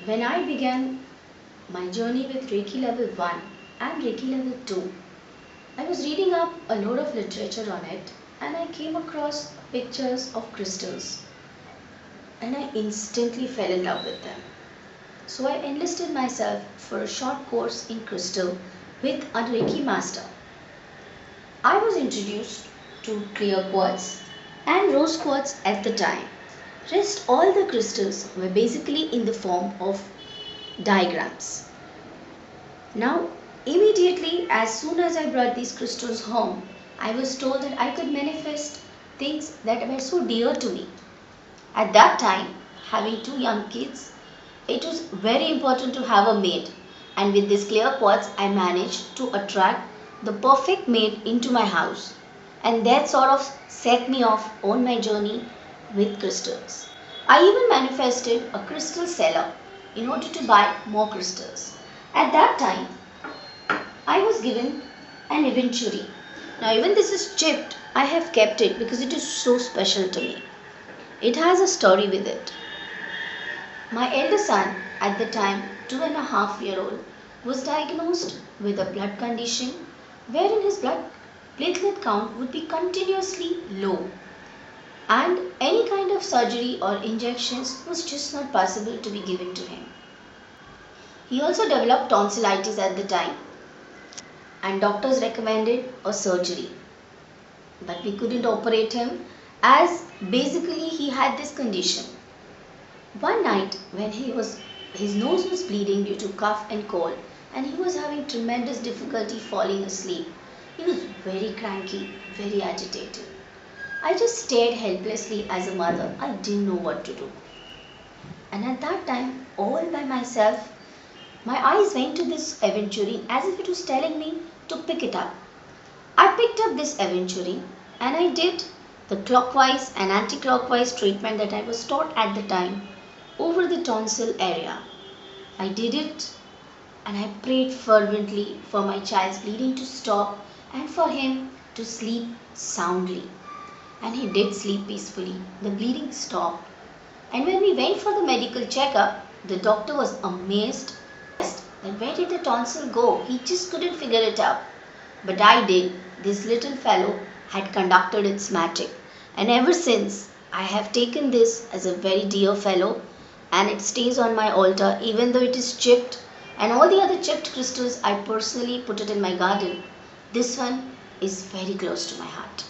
When I began my journey with Reiki level 1 and Reiki level 2, I was reading up a lot of literature on it and I came across pictures of crystals and I instantly fell in love with them. So I enlisted myself for a short course in crystal with a Reiki master. I was introduced to clear quartz and rose quartz at the time. Rest all the crystals were basically in the form of diagrams. Now, immediately as soon as I brought these crystals home, I was told that I could manifest things that were so dear to me. At that time, having two young kids, it was very important to have a maid. And with this clear quartz, I managed to attract the perfect maid into my house. And that sort of set me off on my journey with crystals. I even manifested a crystal seller in order to buy more crystals. At that time, I was given an aventurine. Now, even this is chipped, I have kept it because it is so special to me. It has a story with it. My elder son, at the time 2.5-year-old, was diagnosed with a blood condition wherein his blood platelet count would be continuously low, and any kind of surgery or injections was just not possible to be given to him. He also developed tonsillitis at the time, and doctors recommended a surgery. But we couldn't operate him as basically he had this condition. One night when his nose was bleeding due to cough and cold and he was having tremendous difficulty falling asleep. He was very cranky, very agitated. I just stared helplessly as a mother. I didn't know what to do. And at that time, all by myself, my eyes went to this aventurine as if it was telling me to pick it up. I picked up this aventurine and I did the clockwise and anti-clockwise treatment that I was taught at the time over the tonsil area. I did it and I prayed fervently for my child's bleeding to stop and for him to sleep soundly. And he did sleep peacefully. The bleeding stopped. And when we went for the medical checkup, the doctor was amazed that where did the tonsil go? He just couldn't figure it out. But I did. This little fellow had conducted its magic. And ever since, I have taken this as a very dear fellow and it stays on my altar even though it is chipped. And all the other chipped crystals, I personally put it in my garden. This one is very close to my heart.